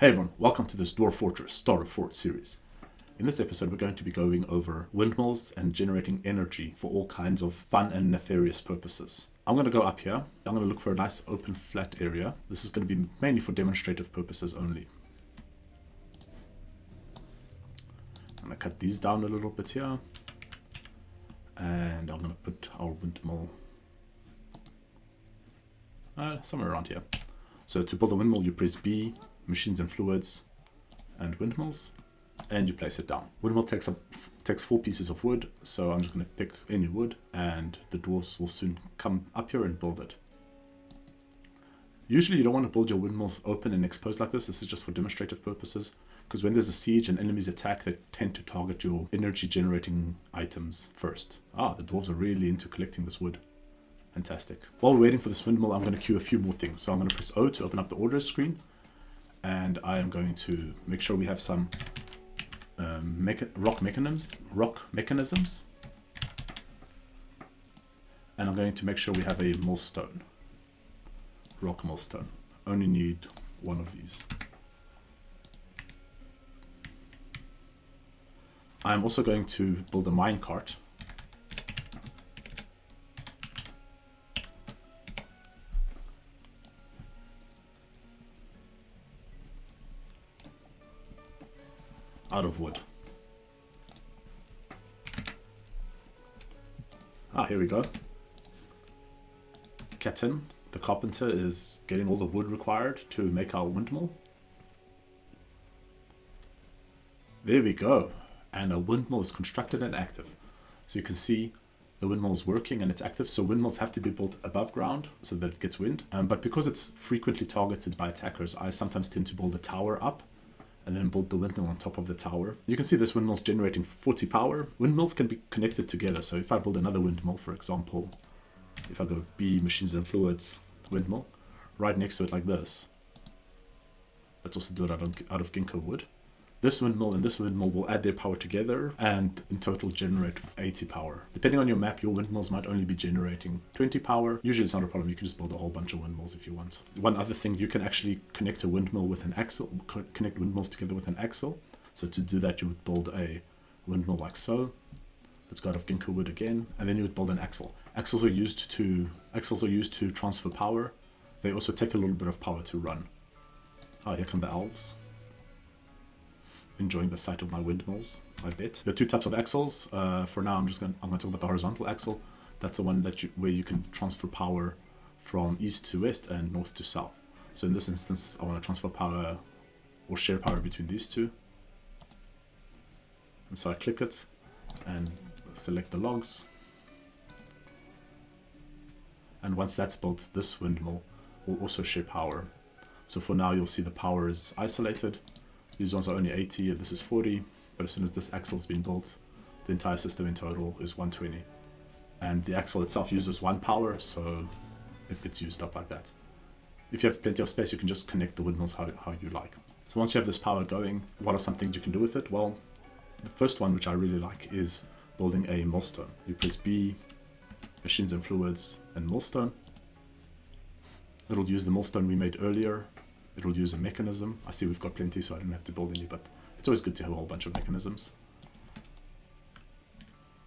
Hey everyone, welcome to this Dwarf Fortress Starter Fort series. In this episode we're going to be going over windmills and generating energy for all kinds of fun and nefarious purposes. I'm going to go up here, I'm going to look for a nice open flat area. This is going to be mainly for demonstrative purposes only. I'm going to cut these down a little bit here. And I'm going to put our windmill somewhere around here. So to build a windmill you press B, machines and fluids, and windmills, and you place it down. Windmill takes 4 pieces of wood, so I'm just going to pick any wood, and the dwarves will soon come up here and build it. Usually you don't want to build your windmills open and exposed like this. This is just for demonstrative purposes, because when there's a siege and enemies attack, they tend to target your energy generating items first. The dwarves are really into collecting this wood. Fantastic. While we're waiting for this windmill, I'm going to queue a few more things. So I'm going to press O to open up the orders screen. And I am going to make sure we have some rock mechanisms. And I'm going to make sure we have a millstone. Rock millstone. Only need one of these. I'm also going to build a minecart. Out of wood. Here we go. Captain, the carpenter, is getting all the wood required to make our windmill. There we go. And a windmill is constructed and active. So you can see the windmill is working and it's active. So windmills have to be built above ground so that it gets wind. But because it's frequently targeted by attackers, I sometimes tend to build a tower up and then build the windmill on top of the tower. You can see this windmill's generating 40 power. Windmills can be connected together. So if I build another windmill, for example, if I go B, machines and fluids, windmill, right next to it like this. Let's also do it out of ginkgo wood. This windmill and this windmill will add their power together and in total generate 80 power. Depending on your map, your windmills might only be generating 20 power. Usually it's not a problem, you can just build a whole bunch of windmills if you want. One other thing, you can actually connect a windmill with an axle, connect windmills together with an axle. So to do that you would build a windmill like so. Let's go out of ginkgo wood again, and then you would build an axle. Axles are used to transfer power. They also take a little bit of power to run. Here come the elves. Enjoying the sight of my windmills, I bet. There are 2 types of axles. For now, I'm going to talk about the horizontal axle. That's the one where you can transfer power from east to west and north to south. So in this instance, I want to transfer power or share power between these 2. And so I click it and select the logs. And once that's built, this windmill will also share power. So for now, you'll see the power is isolated. These ones are only 80, this is 40, but as soon as this axle's been built, the entire system in total is 120. And the axle itself uses 1 power, so it gets used up like that. If you have plenty of space, you can just connect the windmills how you like. So once you have this power going, what are some things you can do with it? Well, the first one, which I really like, is building a millstone. You press B, machines and fluids, and millstone. It'll use the millstone we made earlier. It'll use a mechanism. I see we've got plenty, so I don't have to build any, but it's always good to have a whole bunch of mechanisms.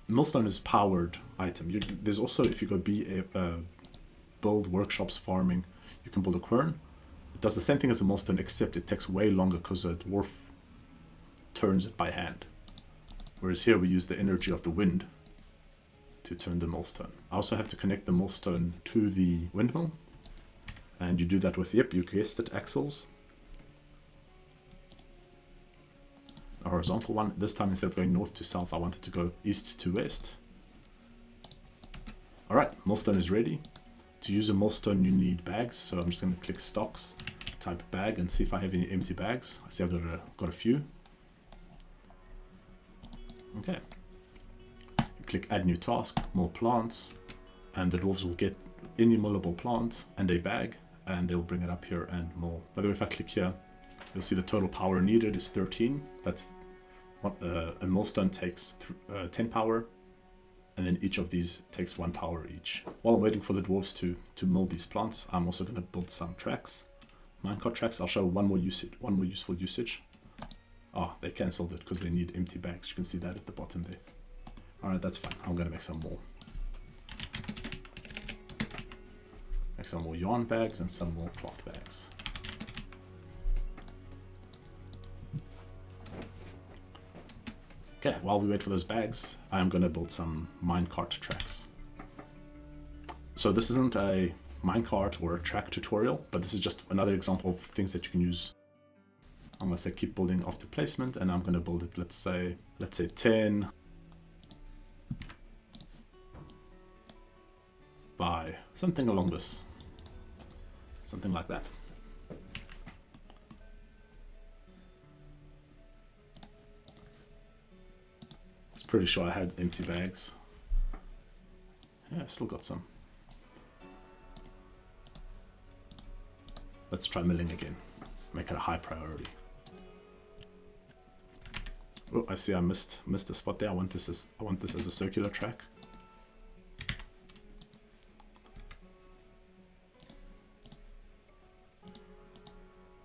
Millstone is a powered item. There's also, if you go build workshops, farming, you can build a quern. It does the same thing as a millstone, except it takes way longer because a dwarf turns it by hand. Whereas here we use the energy of the wind to turn the millstone. I also have to connect the millstone to the windmill. And you do that with, yep, you guessed it, axles. A horizontal one. This time, instead of going north to south, I wanted to go east to west. Alright, millstone is ready. To use a millstone, you need bags. So I'm just going to click stocks, type bag, and see if I have any empty bags. I see I've got a few. Okay. You click add new task, more plants, and the dwarves will get any millable plant and a bag. And they'll bring it up here and more. By the way, if I click here, you'll see the total power needed is 13. That's what a millstone takes 10 power, and then each of these takes 1 power each. While I'm waiting for the dwarves to mill these plants, I'm also going to build some tracks. minecart tracks. I'll show one more useful usage. Oh, they cancelled it because they need empty bags. You can see that at the bottom there. Alright, that's fine. I'm going to make some more. Make some more yarn bags and some more cloth bags. Okay, while we wait for those bags, I'm going to build some minecart tracks. So this isn't a minecart or a track tutorial, but this is just another example of things that you can use. I'm going to say keep building after placement, and I'm going to build it, let's say 10 by something along this, something like that. Pretty sure I had empty bags. Yeah, I still got some. Let's try milling again. Make it a high priority. Oh, I see I missed a spot there. I want this as a circular track.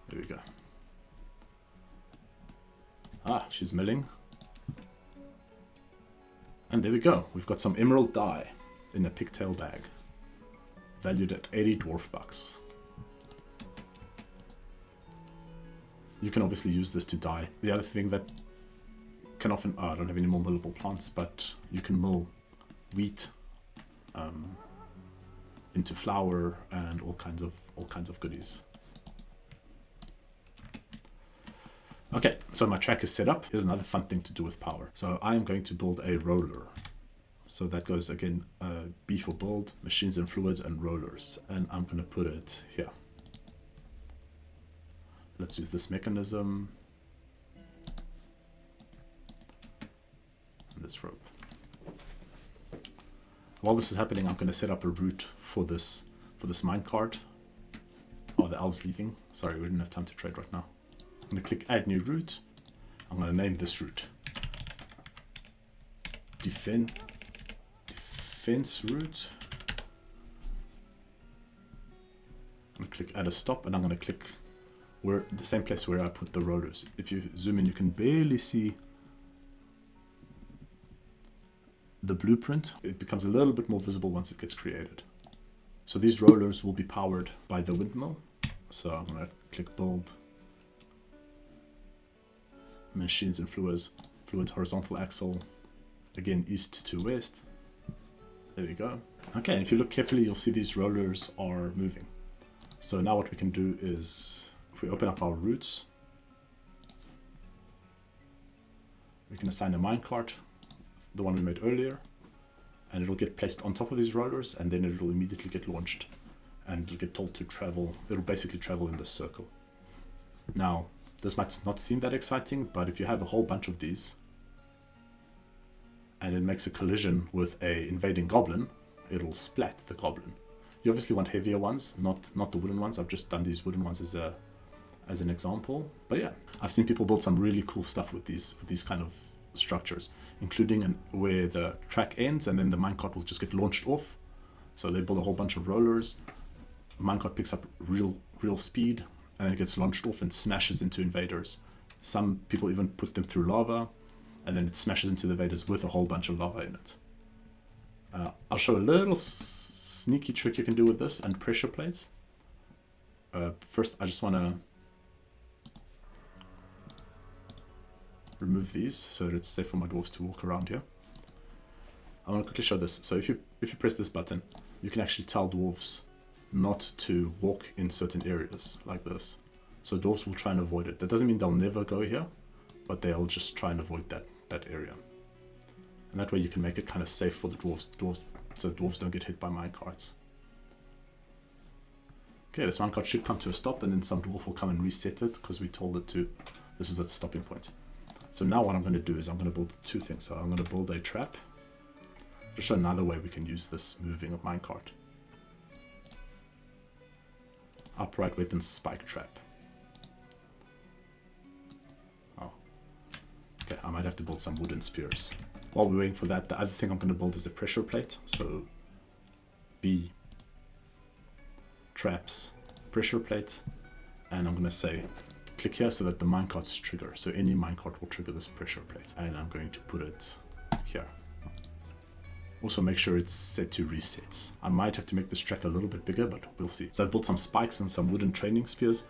There we go. Ah, she's milling. And there we go. We've got some emerald dye in a pigtail bag, valued at 80 dwarf bucks. You can obviously use this to dye. The other thing that can often, I don't have any more millable plants, but you can mill wheat into flour and all kinds of goodies. Okay, so my track is set up. Here's another fun thing to do with power. So I am going to build a roller. So that goes again, B for build, machines and fluids and rollers. And I'm going to put it here. Let's use this mechanism. And this rope. While this is happening, I'm going to set up a route for this minecart. Oh, the elves leaving. Sorry, we didn't have time to trade right now. I'm going to click add new route. I'm going to name this route defense route. I'm going to click add a stop, and I'm going to click where the same place where I put the rollers. If you zoom in, you can barely see the blueprint. It becomes a little bit more visible once it gets created. So these rollers will be powered by the windmill. So I'm going to click build machines and fluids horizontal axle, again east to west. There we go. Okay, and if you look carefully, you'll see these rollers are moving. So now what we can do is, if we open up our routes, we can assign a minecart, the one we made earlier, and it'll get placed on top of these rollers, and then it'll immediately get launched, and it'll get told to travel. It'll basically travel in this circle. Now, this might not seem that exciting, but if you have a whole bunch of these and it makes a collision with a invading goblin, it'll splat the goblin. You obviously want heavier ones, not the wooden ones. I've just done these wooden ones as an example. But yeah, I've seen people build some really cool stuff with these kind of structures, including where the track ends and then the minecart will just get launched off. So they build a whole bunch of rollers. The minecart picks up real speed, and then it gets launched off and smashes into invaders. Some people even put them through lava, and then it smashes into the invaders with a whole bunch of lava in it. I'll show a little sneaky trick you can do with this and pressure plates. First, I just want to remove these so that it's safe for my dwarves to walk around here. I want to quickly show this. So if you press this button, you can actually tell dwarves not to walk in certain areas like this. So dwarves will try and avoid it. That doesn't mean they'll never go here, but they'll just try and avoid that area. And that way you can make it kind of safe for the dwarves so dwarves don't get hit by minecarts. Okay, this minecart should come to a stop, and then some dwarf will come and reset it because we told it to. This is its stopping point. So now what I'm going to do is I'm going to build two things. So I'm going to build a trap. Just show another way we can use this moving of minecart. Upright weapon spike trap. Oh. Okay, I might have to build some wooden spears. While we're waiting for that, the other thing I'm going to build is a pressure plate. So B traps, pressure plate, and I'm going to say click here so that the minecarts trigger. So any minecart will trigger this pressure plate, and I'm going to put it here. Also make sure it's set to resets. I might have to make this track a little bit bigger, but we'll see. So I built some spikes and some wooden training spears.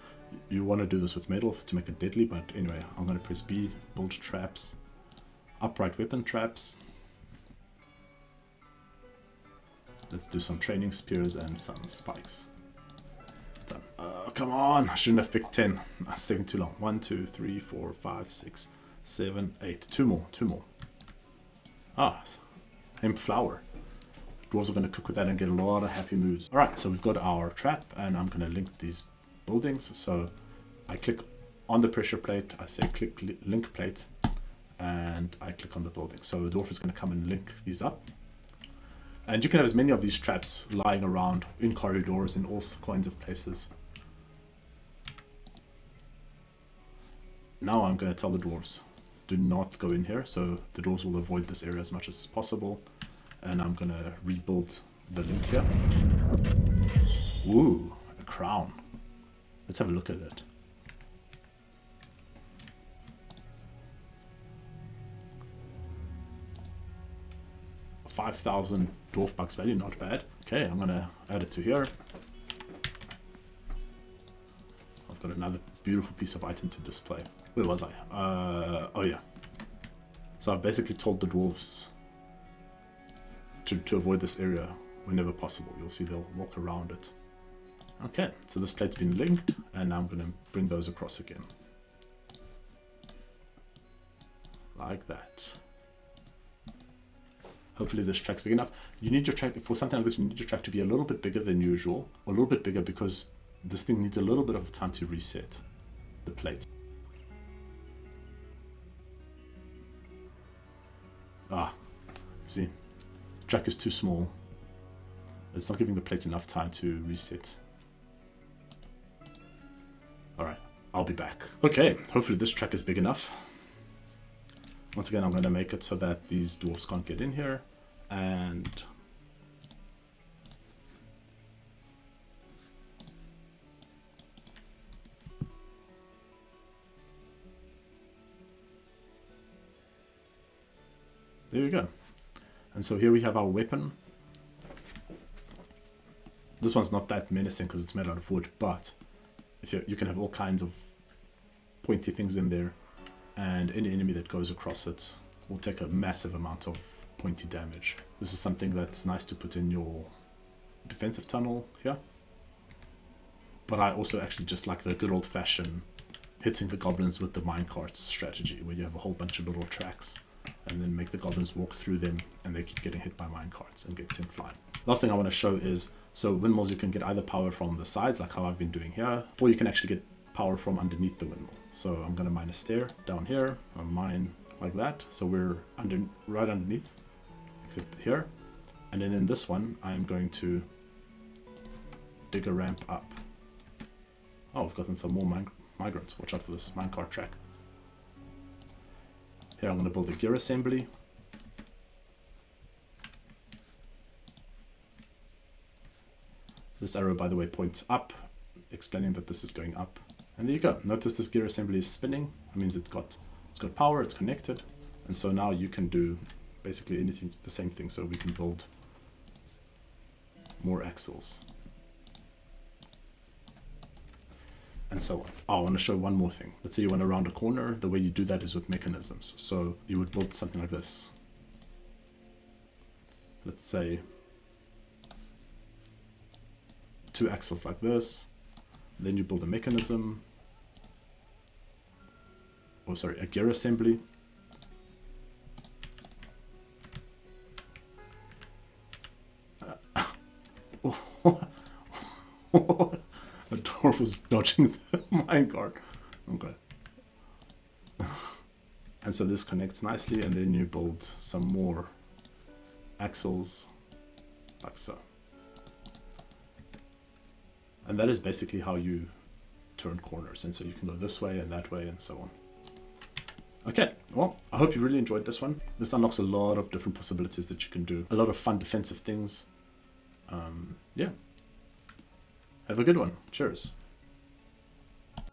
You want to do this with metal to make it deadly, but anyway, I'm going to press B, build traps, upright weapon traps. Let's do some training spears and some spikes. Done. Come on, I shouldn't have picked 10. That's taking too long. 1, 2, 3, 4, 5, 6, 7, 8. Two more. Ah, hemp flour. Dwarves are going to cook with that and get a lot of happy moves. Alright, so we've got our trap, and I'm going to link these buildings. So I click on the pressure plate, I say click link plate, and I click on the building. So the dwarf is going to come and link these up. And you can have as many of these traps lying around in corridors, in all kinds of places. Now I'm going to tell the dwarves, do not go in here. So the dwarves will avoid this area as much as possible. And I'm going to rebuild the link here. Ooh, a crown. Let's have a look at it. $5,000 dwarf bucks value, not bad. Okay, I'm gonna add it to here. I've got another beautiful piece of item to display. Where was I? Oh yeah. So I've basically told the dwarves to avoid this area whenever possible. You'll see they'll walk around it. Okay, so this plate's been linked, and now I'm gonna bring those across again. Like that. Hopefully this track's big enough. You need your track, for something like this, you need your track to be a little bit bigger than usual, or a little bit bigger, because this thing needs a little bit of time to reset the plate. Ah, see, the track is too small. It's not giving the plate enough time to reset. Alright, I'll be back. Okay, hopefully this track is big enough. Once again, I'm going to make it so that these dwarves can't get in here, and there we go. And so here we have our weapon. This one's not that menacing because it's made out of wood, but if you can have all kinds of pointy things in there, and any enemy that goes across it will take a massive amount of pointy damage. This is something that's nice to put in your defensive tunnel here. But I also actually just like the good old-fashioned hitting the goblins with the minecarts strategy, where you have a whole bunch of little tracks and then make the goblins walk through them, and they keep getting hit by minecarts and get sent flying. Last thing I want to show is, so windmills, you can get either power from the sides, like how I've been doing here, or you can actually get power from underneath the windmill. So I'm going to mine a stair down here, I'll mine like that, so we're right underneath, except here. And then in this one, I'm going to dig a ramp up. Oh, we've gotten some more migrants. Watch out for this minecart track. Here I'm going to build a gear assembly. This arrow, by the way, points up, explaining that this is going up. And there you go. Notice this gear assembly is spinning. That means it's got power, it's connected. And so now you can do basically anything, the same thing. So we can build more axles. And so on. Oh, I want to show one more thing. Let's say you want to round a corner. The way you do that is with mechanisms. So you would build something like this. Let's say 2 axles like this. Then you build a mechanism. Oh, sorry, a gear assembly. The dwarf was dodging the minecart. Okay. And so this connects nicely, and then you build some more axles, like so. And that is basically how you turn corners. And so you can go this way and that way and so on. Okay, well, I hope you really enjoyed this one. This unlocks a lot of different possibilities that you can do. A lot of fun defensive things. Yeah. Have a good one. Cheers.